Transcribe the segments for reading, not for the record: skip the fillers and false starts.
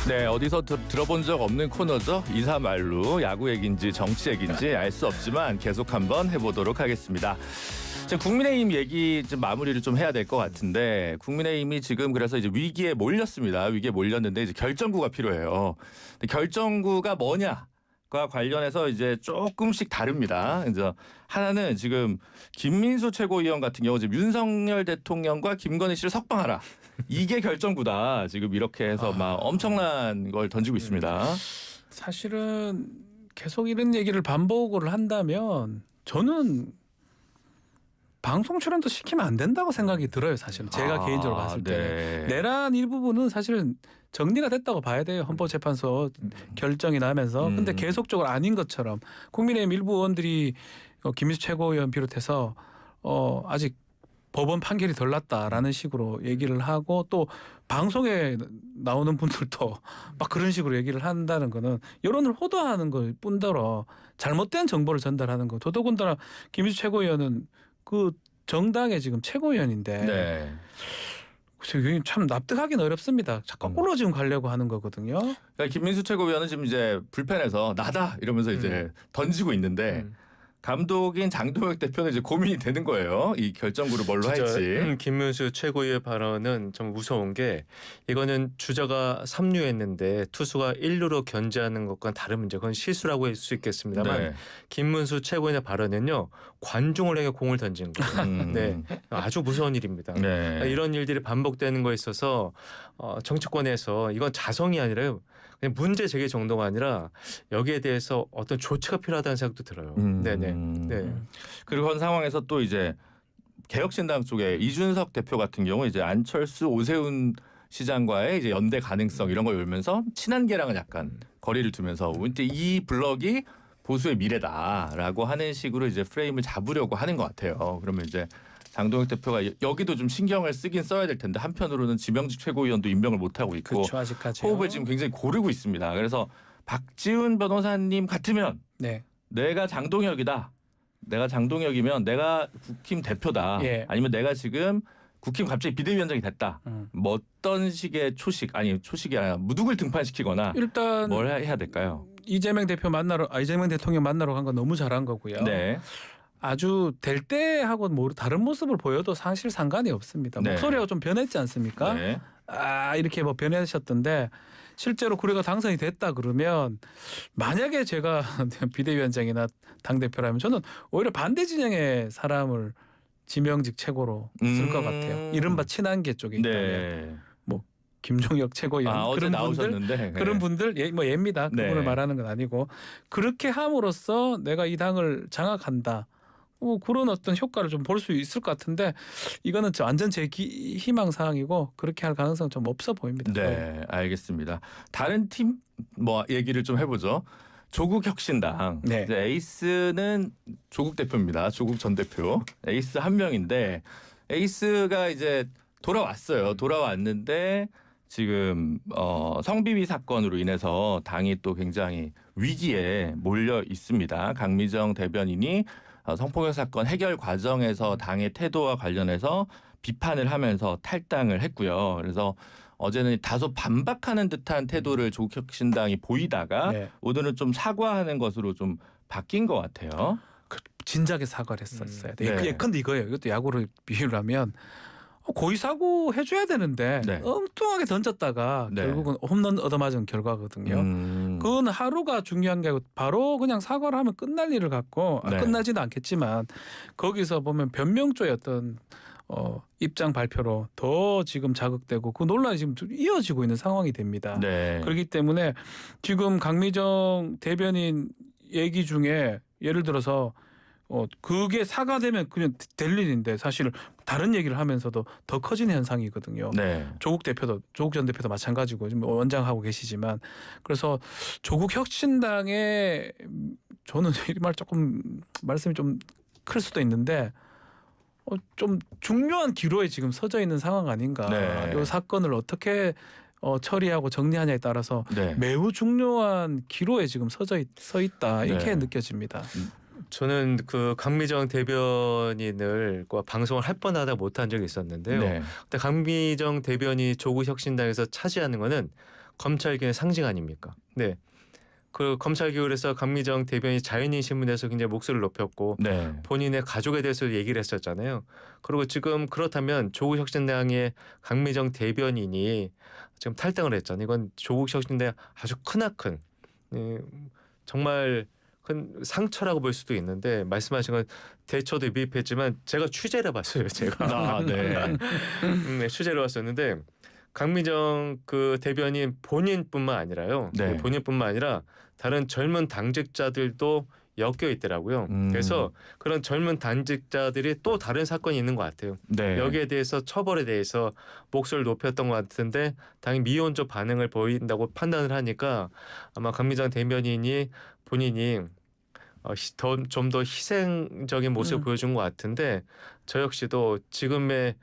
네, 어디서 들어본 적 없는 코너죠. 이사말루, 야구 얘기인지 정치 얘기인지 알 수 없지만 계속 한번 해보도록 하겠습니다. 국민의힘 얘기 좀 마무리를 좀 해야 될 것 같은데, 국민의힘이 지금 그래서 이제 위기에 몰렸습니다. 위기에 몰렸는데 이제 결정구가 필요해요. 근데 결정구가 뭐냐? 과 관련해서 이제 조금씩 다릅니다. 이제 하나는 지금 김민수 최고위원 같은 경우 지금 윤석열 대통령과 김건희 씨를 석방하라. 이게 결정구다. 지금 이렇게 해서 막 엄청난 걸 던지고 있습니다. 사실은 계속 이런 얘기를 반복을 한다면 저는 방송 출연도 시키면 안 된다고 생각이 들어요. 사실은 제가 개인적으로 봤을 때는 내란 일부분은 사실은 정리가 됐다고 봐야 돼요. 헌법재판소 결정이 나면서. 근데 계속적으로 아닌 것처럼 국민의힘 일부 의원들이 김민수 최고위원 비롯해서 아직 법원 판결이 덜 났다라는 식으로 얘기를 하고, 또 방송에 나오는 분들도 막 그런 식으로 얘기를 한다는 거는 여론을 호도하는 것 뿐더러 잘못된 정보를 전달하는 거. 더더군다나 김민수 최고위원은 그 정당의 지금 최고위원인데 네. 그래서 참 납득하기는 어렵습니다. 거꾸로 지금 가려고 하는 거거든요. 그러니까 김민수 최고위원은 지금 이제 불펜에서 나다 이러면서 이제 던지고 있는데 감독인 장동혁 대표는 이제 고민이 되는 거예요. 이 결정구를 뭘로 할지. 김문수 최고위의 발언은 좀 무서운 게, 이거는 주자가 3루했는데 투수가 1루로 견제하는 것과는 다른 문제. 그건 실수라고 할 수 있겠습니다만 네. 김문수 최고위의 발언은요, 관중을 향해 공을 던진 거예요. 네, 아주 무서운 일입니다. 네. 이런 일들이 반복되는 거에 있어서 정치권에서 이건 자성이 아니라 그냥 문제 제기 정도가 아니라 여기에 대해서 어떤 조치가 필요하다는 생각도 들어요. 네네. 네. 그리고 그런 상황에서 또 이제 개혁신당 쪽에 이준석 대표 같은 경우 이제 안철수, 오세훈 시장과의 이제 연대 가능성 이런 걸 열면서 친한계랑은 약간 거리를 두면서 이제 이 블럭이 보수의 미래다라고 하는 식으로 이제 프레임을 잡으려고 하는 것 같아요. 그러면 이제 장동혁 대표가 여기도 좀 신경을 쓰긴 써야 될 텐데, 한편으로는 지명직 최고위원도 임명을 못 하고 있고 아직까지 호흡을 지금 굉장히 고르고 있습니다. 그래서 박지훈 변호사님 같으면 내가 장동혁이다. 내가 장동혁이면 내가 국힘 대표다. 아니면 내가 지금 국힘 갑자기 비대위원장이 됐다. 뭐 어떤 식의 초식이 아니라 누굴 등판시키거나 일단 뭘 해야 될까요? 이재명 대통령 만나러 간 건 너무 잘한 거고요. 네. 아주 될 때하고 다른 모습을 보여도 사실 상관이 없습니다. 네. 목소리가 좀 변했지 않습니까? 네. 이렇게 뭐 변하셨던데, 실제로 그래가 당선이 됐다 그러면 만약에 제가 비대위원장이나 당대표라면 저는 오히려 반대 진영의 사람을 지명직 최고로 쓸 것 같아요. 이른바 친한계 쪽에 있다면. 네. 뭐 김종혁 최고위원 어제 그런 나오셨는데 분들, 그런 분들 예입니다. 그분을 네. 말하는 건 아니고, 그렇게 함으로써 내가 이 당을 장악한다. 그런 어떤 효과를 좀 볼 수 있을 것 같은데, 이거는 완전 제 희망 사항이고 그렇게 할 가능성 좀 없어 보입니다. 네, 알겠습니다. 다른 팀 뭐 얘기를 좀 해보죠. 조국 혁신당. 네. 이제 에이스는 조국 대표입니다. 조국 전 대표. 에이스 한 명인데, 에이스가 이제 돌아왔어요. 돌아왔는데 지금 성비위 사건으로 인해서 당이 또 굉장히 위기에 몰려 있습니다. 강미정 대변인이 성폭력 사건 해결 과정에서 당의 태도와 관련해서 비판을 하면서 탈당을 했고요. 그래서 어제는 다소 반박하는 듯한 태도를 조국혁신당이 보이다가 오늘은 좀 사과하는 것으로 좀 바뀐 것 같아요. 진작에 사과를 했었어요. 예컨대 이거예요. 이것도 야구를 비유를 하면 고의사고 해줘야 되는데 엉뚱하게 던졌다가 결국은 홈런 얻어맞은 결과거든요. 그건 하루가 중요한 게 아니고 바로 그냥 사과를 하면 끝날 일을 갖고 끝나지는 않겠지만, 거기서 보면 변명조의 어떤 입장 발표로 더 지금 자극되고 그 논란이 지금 이어지고 있는 상황이 됩니다. 그렇기 때문에 지금 강미정 대변인 얘기 중에 예를 들어서 그게 사과되면 그냥 될 일인데, 사실 다른 얘기를 하면서도 더 커지는 현상이거든요. 조국 전 대표도 마찬가지고 지금 원장하고 계시지만, 그래서 조국 혁신당의, 저는 이 말 조금 말씀이 좀 클 수도 있는데 좀 중요한 기로에 지금 서져 있는 상황 아닌가. 이 사건을 어떻게 처리하고 정리하냐에 따라서 매우 중요한 기로에 지금 서 있다, 이렇게 느껴집니다. 저는 그 강미정 대변인을 방송을 할 뻔하다 못한 적이 있었는데요. 네. 근데 강미정 대변인이 조국 혁신당에서 차지하는 거는 검찰개혁의 상징 아닙니까? 네. 그 검찰개혁을 해서 강미정 대변인이 자연인 신문에서 굉장히 목소리를 높였고 네. 본인의 가족에 대해서 얘기를 했었잖아요. 그리고 지금 그렇다면 조국혁신당의 강미정 대변인이 지금 탈당을 했잖아요. 이건 조국혁신당 아주 크나큰 정말 큰 상처라고 볼 수도 있는데 말씀하신 건 대처도 미흡했지만 제가 취재를 해봤어요. 제가 네. 네, 취재를 왔었는데 강미정 그 대변인 본인뿐만 아니라요. 네. 본인뿐만 아니라 다른 젊은 당직자들도 엮여 있더라고요. 그래서 그런 젊은 당직자들이 또 다른 사건이 있는 것 같아요. 네. 여기에 대해서 처벌에 대해서 목소리를 높였던 것 같은데 당연히 미온적 반응을 보인다고 판단을 하니까 아마 강미정 대변인이 본인이 좀 더 희생적인 모습을 보여준 것 같은데 저 역시도 지금의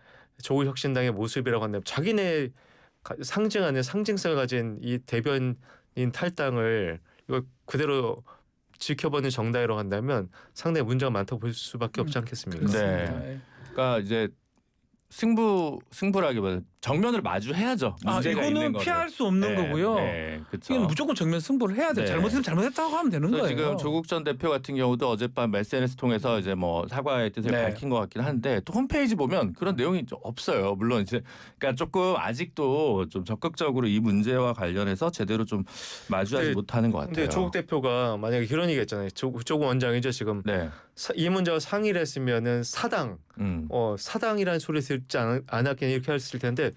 조국혁신당의 모습이라고 한다면 자기네 상징하는 상징성을 가진 이 대변인 탈당을 이거 그대로 지켜보는 정당이라고 한다면 상당히 문제가 많다고 볼 수밖에 없지 않겠습니까? 네. 그러니까 이제 승부라기보다 정면을 마주해야죠. 문제가 있는 이거는 거를. 피할 수 없는 거고요. 네, 그렇죠. 이건 무조건 정면 승부를 해야 돼. 네. 잘못했으면 잘못했다고 하면 되는 거예요. 지금 조국 전 대표 같은 경우도 어젯밤 SNS 통해서 이제 뭐 사과의 뜻을 네. 밝힌 것 같긴 한데 또 홈페이지 보면 그런 내용이 좀 없어요. 물론 이제 그러니까 조금 아직도 좀 적극적으로 이 문제와 관련해서 제대로 좀 마주하지 못하는 것 같아요. 근데 조국 대표가 만약에 그런 얘기했잖아요. 조국 원장이죠 지금. 네. 이 문제와 상의를 했으면은 사당, 사당이라는 소리 듣지 않았겠냐 이렇게 했을 텐데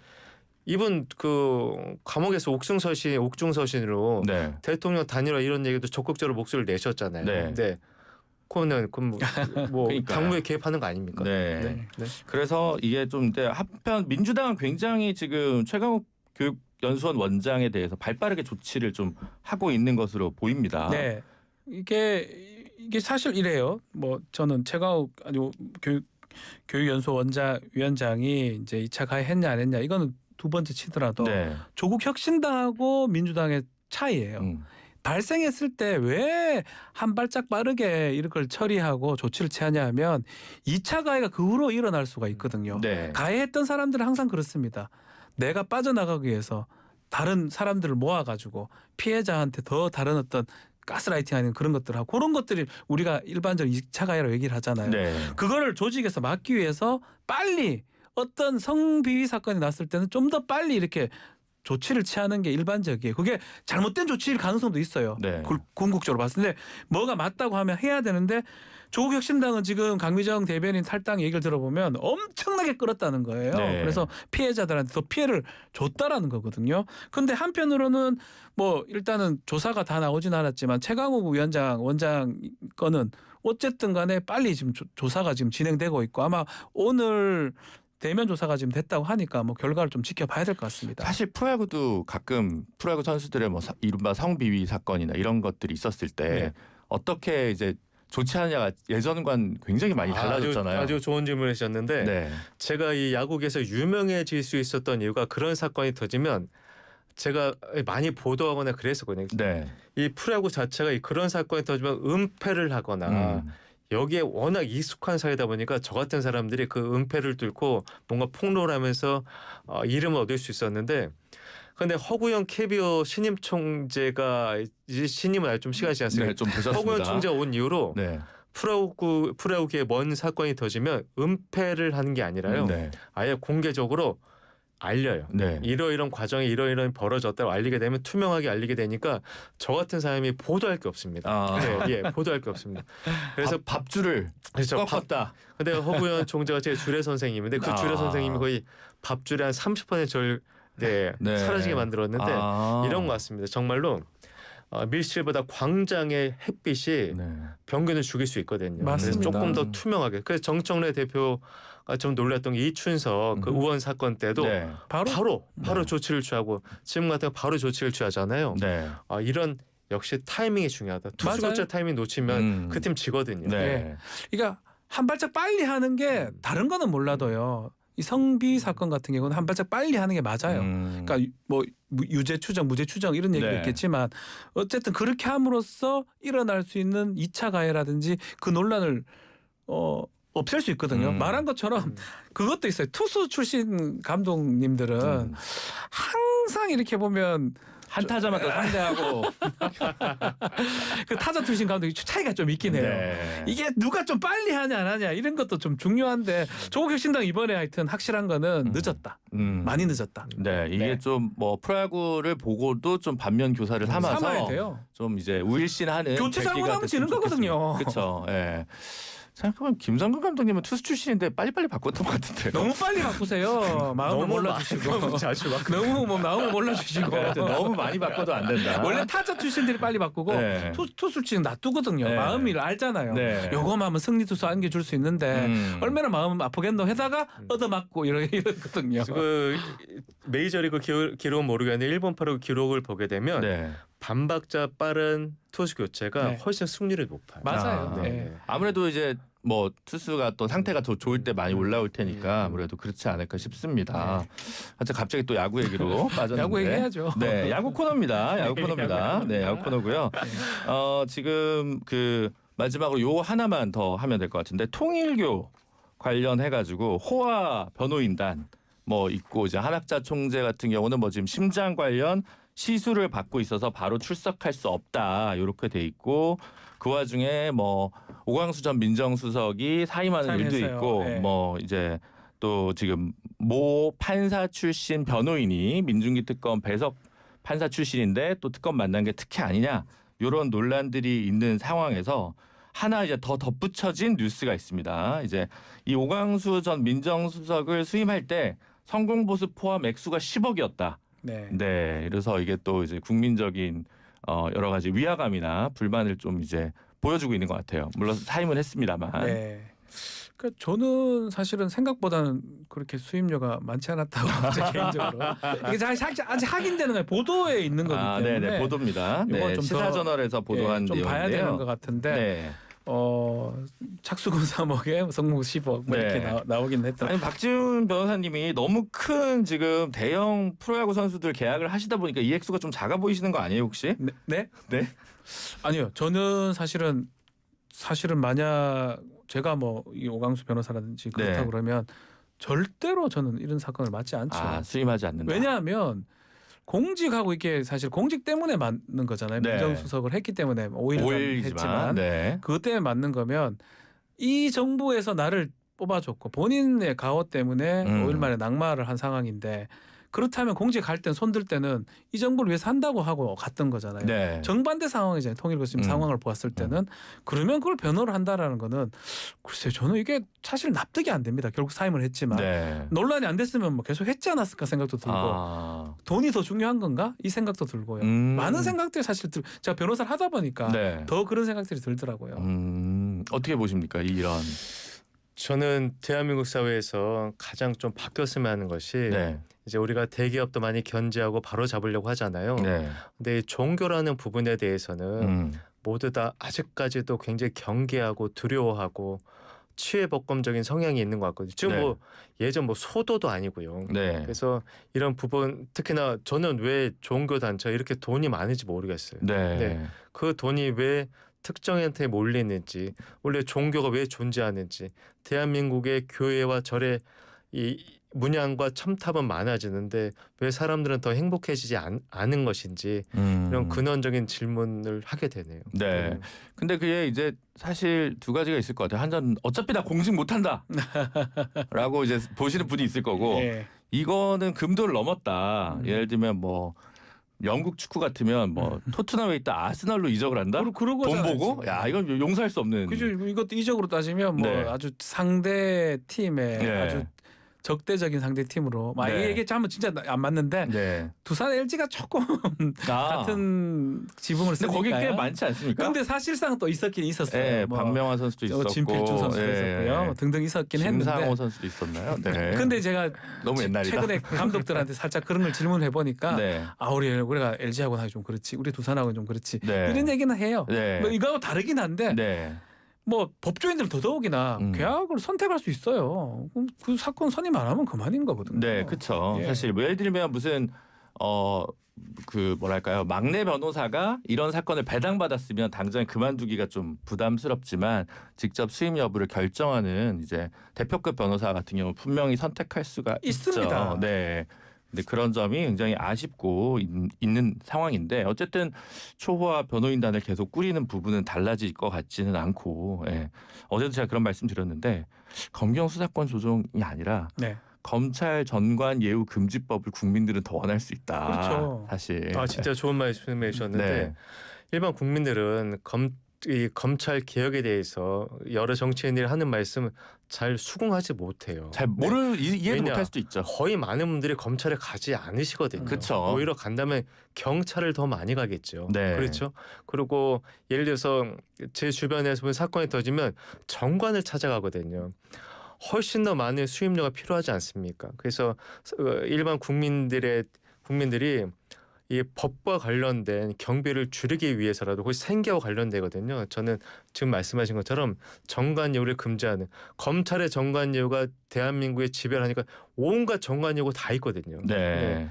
이분 그 감옥에서 옥중서신으로 네. 대통령 단일화 이런 얘기도 적극적으로 목소리를 내셨잖아요. 네. 네. 그거는 뭐 그러니까요. 당무에 개입하는 거 아닙니까? 네. 네. 그래서 이게 좀 이제 한편 민주당은 굉장히 지금 최강욱 교육연수원 원장에 대해서 발빠르게 조치를 좀 하고 있는 것으로 보입니다. 네. 이게 사실 이래요. 뭐 저는 최강욱 교육연수 위원장이 이제 2차 가해했냐 안 했냐 이거는 두 번째 치더라도 네. 조국 혁신당하고 민주당의 차이예요. 발생했을 때 왜 한 발짝 빠르게 이걸 처리하고 조치를 취하냐 하면 2차 가해가 그 후로 일어날 수가 있거든요. 네. 가해했던 사람들은 항상 그렇습니다. 내가 빠져나가기 위해서 다른 사람들을 모아가지고 피해자한테 더 다른 어떤 가스라이팅 하는 그런 것들하고 그런 것들이 우리가 일반적으로 2차 가해라고 얘기를 하잖아요. 네. 그거를 조직에서 막기 위해서 빨리 어떤 성비위 사건이 났을 때는 좀 더 빨리 이렇게 조치를 취하는 게 일반적이에요. 그게 잘못된 조치일 가능성도 있어요. 네. 궁극적으로 봤을 때 뭐가 맞다고 하면 해야 되는데 조국 혁신당은 지금 강미정 대변인 탈당 얘기를 들어보면 엄청나게 끌었다는 거예요. 네. 그래서 피해자들한테 더 피해를 줬다라는 거거든요. 근데 한편으로는 뭐 일단은 조사가 다 나오진 않았지만 최강욱 원장 거는 어쨌든 간에 빨리 지금 조사가 지금 진행되고 있고 아마 오늘 대면 조사가 지금 됐다고 하니까 뭐 결과를 좀 지켜봐야 될 것 같습니다. 사실 프로야구도 가끔 프로야구 선수들의 뭐 이른바 성비위 사건이나 이런 것들이 있었을 때 네. 어떻게 이제 조치하냐가 예전과는 굉장히 많이 달라졌잖아요. 아주 좋은 질문을 하셨는데 네. 제가 이 야구계에서 유명해질 수 있었던 이유가 그런 사건이 터지면 제가 많이 보도하거나 그랬었거든요. 네. 이 프로야구 자체가 그런 사건이 터지면 은폐를 하거나 여기에 워낙 익숙한 사회다 보니까 저 같은 사람들이 그 은폐를 뚫고 뭔가 폭로를 하면서 이름을 얻을 수 있었는데 근데 허구영 KBO 신임 총재가 이제 신임을 알 좀 시간이 지났어요. 네, 좀 되셨습니다. 허구영 총재가 온 이후로 네. 프로야구계에 먼 사건이 터지면 은폐를 하는 게 아니라요. 네. 아예 공개적으로 알려요. 네. 이러이런 과정이 이러이런 벌어졌다고 알리게 되면 투명하게 알리게 되니까 저 같은 사람이 보도할 게 없습니다. 네, 보도할 게 없습니다. 그래서 밥줄을 그렇죠. 꺾었다. 근데 허구현 총재가 제 주례 선생님인데 그 주례 선생님이 거의 밥줄의 한 30% 절 사라지게 만들었는데 이런 것 같습니다. 정말로 밀실보다 광장의 햇빛이 병균을 죽일 수 있거든요. 맞습니다. 그래서 조금 더 투명하게. 그래서 정청래 대표가 좀 놀랐던 게 이춘석 그 의원 사건 때도 바로 조치를 취하고 지금 같은 거 바로 조치를 취하잖아요. 이런 역시 타이밍이 중요하다. 투수 교체 타이밍 놓치면 그 팀 지거든요. 그러니까 한 발짝 빨리 하는 게 다른 거는 몰라도요. 이 성비 사건 같은 경우는 한 발짝 빨리 하는 게 맞아요. 그러니까 뭐 유죄 추정, 무죄 추정 이런 얘기도 있겠지만 어쨌든 그렇게 함으로써 일어날 수 있는 2차 가해라든지 그 논란을 없앨 수 있거든요. 말한 것처럼 그것도 있어요. 투수 출신 감독님들은 항상 이렇게 보면 한 타자만 더 상대하고 그 타자 투신 감독이 차이가 좀 있긴 해요. 네. 이게 누가 좀 빨리 하냐 안 하냐 이런 것도 좀 중요한데 조국혁신당 이번에 하여튼 확실한 거는 늦었다. 많이 늦었다. 네, 이게 네. 좀 뭐 프로야구를 보고도 좀 반면 교사를 삼아야 삼아서 돼요. 좀 이제 우일신하는 교체 계기가 상황하면 지는 거거든요. 그렇죠. 예. 생각해보면 김성근 감독님은 투수 출신인데 빨리빨리 바꿨던 것 같은데요. 너무 빨리 바꾸세요. 마음을 몰라주시고 자주 막 너무 뭐 마음을 몰라주시고 너무 많이 바꿔도 안 된다. 원래 타자 출신들이 빨리 바꾸고 네. 투수 출신 놔두거든요. 네. 마음을 알잖아요. 네. 요거만 하면 승리 투수 안겨줄 수 있는데 얼마나 마음 아프겠노 해다가 얻어맞고 이러거든요. 그 메이저리그 기록은 모르겠는데 일본 프로 기록을 보게 되면 네. 반박자 빠른 투수 교체가 네. 훨씬 승률이 높아요. 맞아요. 아, 네. 아무래도 이제 뭐 투수가 또 상태가 더 좋을 때 많이 올라올 테니까 아무래도 그렇지 않을까 싶습니다. 하여튼 갑자기 또 야구 얘기로 빠졌는데. 야구 얘기해야죠. 네, 야구 코너입니다. 야구 코너입니다. 네, 야구 코너고요. 지금 그 마지막으로 요 하나만 더 하면 될 것 같은데 통일교 관련해가지고 호화 변호인단 뭐 있고 이제 한학자 총재 같은 경우는 뭐 지금 심장 관련 시술을 받고 있어서 바로 출석할 수 없다 이렇게 돼 있고 그 와중에 뭐 오광수 전 민정수석이 사임하는 일도 사임했어요. 있고 네. 뭐 이제 또 지금 모 판사 출신 변호인이 민중기 특검 배석 판사 출신인데 또 특검 만난 게 특혜 아니냐 이런 논란들이 있는 상황에서 하나 이제 더 덧붙여진 뉴스가 있습니다. 이제 이 오광수 전 민정수석을 수임할 때 성공보수 포함 액수가 10억이었다. 네. 네, 그래서 이게 또 이제 국민적인 여러 가지 위화감이나 불만을 좀 이제 보여주고 있는 것 같아요. 물론 사임은 했습니다만. 네. 그러니까 저는 사실은 생각보다는 그렇게 수임료가 많지 않았다고 제 개인적으로 이게 아직 확인되는 거예요. 보도에 있는 거기 때문에. 네네 보도입니다. 네, 요거 좀 시사저널에서 보도한 좀 봐야 내용인데요. 되는 것 같은데 네. 착수금 3억에 성공 10억 뭐 이렇게 네. 나오긴 했다. 아니 박지훈 변호사님이 너무 큰 지금 대형 프로야구 선수들 계약을 하시다 보니까 이 액수가 좀 작아 보이시는 거 아니에요 혹시? 네? 네? 네. 아니요. 저는 사실은 만약 제가 뭐 이 오광수 변호사라든지 그렇다 네. 그러면 절대로 저는 이런 사건을 맞지 않죠. 수임하지 않는다. 왜냐하면 공직하고 이게 사실 공직 때문에 맞는 거잖아요. 네. 민정수석을 했기 때문에 5일간 했지만 네. 그것 때문에 맞는 거면 이 정부에서 나를 뽑아줬고 본인의 가호 때문에 5일 만에 낙마를 한 상황인데 그렇다면 공직 갈 땐 손들 때는 이 정부를 위해서 한다고 하고 갔던 거잖아요. 네. 정반대 상황이잖아요. 통일교 지금 상황을 보았을 때는 그러면 그걸 변호를 한다라는 거는 글쎄요. 저는 이게 사실 납득이 안 됩니다. 결국 사임을 했지만 네. 논란이 안 됐으면 뭐 계속 했지 않았을까 생각도 들고 돈이 더 중요한 건가 이 생각도 들고요. 많은 생각들이 사실 제가 변호사를 하다 보니까 네. 더 그런 생각들이 들더라고요. 어떻게 보십니까 이런? 저는 대한민국 사회에서 가장 좀 바뀌었으면 하는 것이 네. 이제 우리가 대기업도 많이 견제하고 바로 잡으려고 하잖아요. 네. 근데 이 종교라는 부분에 대해서는 모두 다 아직까지도 굉장히 경계하고 두려워하고 치외복검적인 성향이 있는 것 같거든요. 지금 네. 뭐 예전 뭐 소도도 아니고요. 네. 그래서 이런 부분 특히나 저는 왜 종교 단체가 이렇게 돈이 많은지 모르겠어요. 네. 네. 그 돈이 왜 특정한테 몰리는지 원래 종교가 왜 존재하는지 대한민국의 교회와 절의 이 문양과 첨탑은 많아지는데 왜 사람들은 더 행복해지지 않은 것인지 이런 근원적인 질문을 하게 되네요. 네. 근데 그게 이제 사실 두 가지가 있을 것 같아요. 한전 어차피 나 공식 못한다 라고 이제 보시는 분이 있을 거고 네. 이거는 금도를 넘었다. 예를 들면 뭐 영국 축구 같으면 뭐 토트넘에 있다 아스널로 이적을 한다. 돈 보고 야 이건 용서할 수 없는. 그죠. 이것도 이적으로 따지면 뭐 네. 아주 상대 팀에 네. 아주 적대적인 상대 팀으로 막 네. 이게 하면 진짜 안 맞는데 네. 두산 LG가 조금 같은 지붕을 근데 쓰니까. 거기 꽤 많지 않습니까? 근데 사실상 또 있었긴 있었어요. 네, 뭐 박명환 선수도 있었고, 진필주 선수도 있었고요. 뭐 등등 있었긴 했는데. 김상호 선수도 있었나요? 네. 근데 제가 너무 옛날이다. 최근에 감독들한테 살짝 그런 걸 질문해 보니까 네. 우리가 LG하고는 좀 그렇지, 우리 두산하고는 좀 그렇지 네. 이런 얘기는 해요. 네. 뭐 이거하고 다르긴 한데. 네. 뭐 법조인들 더더욱이나 계약을 선택할 수 있어요. 그럼 그 사건 선임 안 하면 그만인 거거든요. 네, 그렇죠. 예. 사실 뭐 예를 들면 무슨 그 뭐랄까요 막내 변호사가 이런 사건을 배당받았으면 당장 그만두기가 좀 부담스럽지만 직접 수임 여부를 결정하는 이제 대표급 변호사 같은 경우 분명히 선택할 수가 있습니다. 있죠. 네. 근데 그런 점이 굉장히 아쉽고 있는 상황인데 어쨌든 초호와 변호인단을 계속 꾸리는 부분은 달라질 것 같지는 않고 예. 어제도 제가 그런 말씀 드렸는데 검경 수사권 조정이 아니라 네. 검찰 전관 예우 금지법을 국민들은 더 원할 수 있다. 그렇죠. 사실. 진짜 좋은 말씀해 주셨는데 네. 일반 국민들은 이 검찰 개혁에 대해서 여러 정치인들이 하는 말씀 잘 수긍하지 못해요. 잘 이해도 못할 수도 있죠. 거의 많은 분들이 검찰에 가지 않으시거든요. 그쵸. 오히려 간다면 경찰을 더 많이 가겠죠. 네. 그렇죠. 그리고 예를 들어서 제 주변에서 보면 사건이 터지면 정관을 찾아가거든요. 훨씬 더 많은 수임료가 필요하지 않습니까? 그래서 일반 국민들이 이 법과 관련된 경비를 줄이기 위해서라도 그것이 생계와 관련되거든요. 저는 지금 말씀하신 것처럼 정관예우를 금지하는 검찰의 정관예우가 대한민국에 지배하니까 온갖 정관예우가 다 있거든요. 네.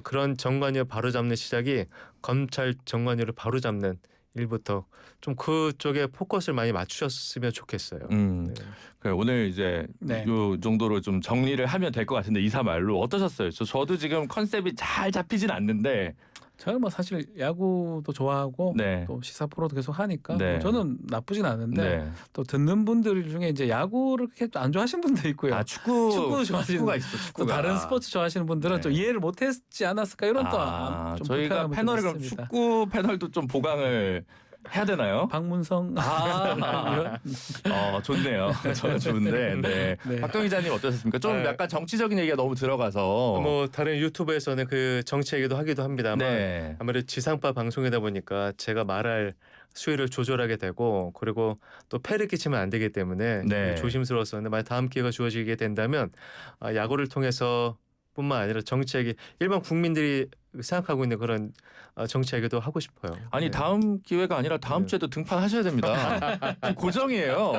그런 정관예우 바로잡는 시작이 검찰 정관예우를 바로잡는 일부터 좀 그쪽에 포커스를 많이 맞추셨으면 좋겠어요. 네. 오늘 이제 이 정도로 좀 정리를 하면 될 것 같은데 이사 말로 어떠셨어요? 저도 지금 컨셉이 잘 잡히진 않는데 저는 뭐 사실 야구도 좋아하고 또 시사 프로도 계속 하니까 뭐 저는 나쁘진 않은데 또 듣는 분들 중에 이제 야구를 그렇게 안 좋아하시는 분도 있고요. 축구 좋아하시는 축구가 있어. 또 다른 스포츠 좋아하시는 분들은 또 이해를 못했지 않았을까 이런 또 좀 저희가 패널을 그럼 축구 패널도 좀 보강을 해야 되나요? 박문성. 좋네요. 저는 좋은데. 네. 박동 기자님 어떠셨습니까? 좀 약간 정치적인 얘기가 너무 들어가서. 뭐 다른 유튜브에서는 그 정치 얘기도 하기도 합니다만 아무래도 지상파 방송이다 보니까 제가 말할 수위를 조절하게 되고 그리고 또 폐를 끼치면 안 되기 때문에 조심스러웠었는데 만약 다음 기회가 주어지게 된다면 야구를 통해서 뿐만 아니라 정치 얘기 일반 국민들이 생각하고 있는 그런 정치 얘기도 하고 싶어요. 아니 다음 기회가 아니라 다음 주에도 등판하셔야 됩니다. 지금 고정이에요.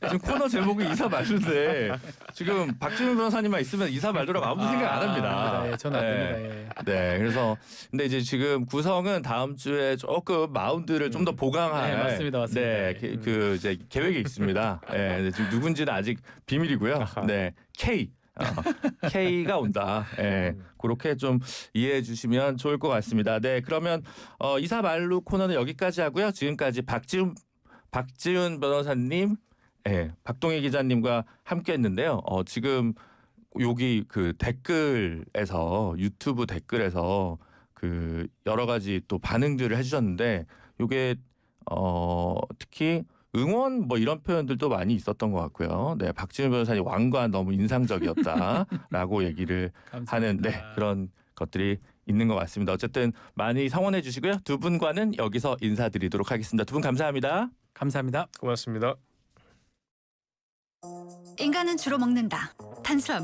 지금 코너 제목이 이사 말루인데 지금 박지훈 변호사님만 있으면 이사 말루라고 아무 생각 안 합니다. 저는 안 됩니다. 네, 그래서 근데 이제 지금 구성은 다음 주에 조금 마운드를 좀 더 보강할 맞습니다. 그 이제 계획이 있습니다. 네, 지금 누군지는 아직 비밀이고요. 네, K가 온다. 그렇게 좀 이해해 주시면 좋을 것 같습니다. 네, 그러면 이사 말루 코너는 여기까지 하고요. 지금까지 박지훈 변호사님, 박동희 기자님과 함께했는데요. 지금 여기 그 댓글에서 유튜브 댓글에서 그 여러 가지 또 반응들을 해주셨는데, 요게 특히 응원 뭐 이런 표현들도 많이 있었던 것 같고요. 네, 박지훈 변호사님 왕관 너무 인상적이었다라고 얘기를 하는 그런 것들이 있는 것 같습니다. 어쨌든 많이 성원해 주시고요. 두 분과는 여기서 인사드리도록 하겠습니다. 두 분 감사합니다. 감사합니다. 고맙습니다. 인간은 주로 먹는다. 탄수화물.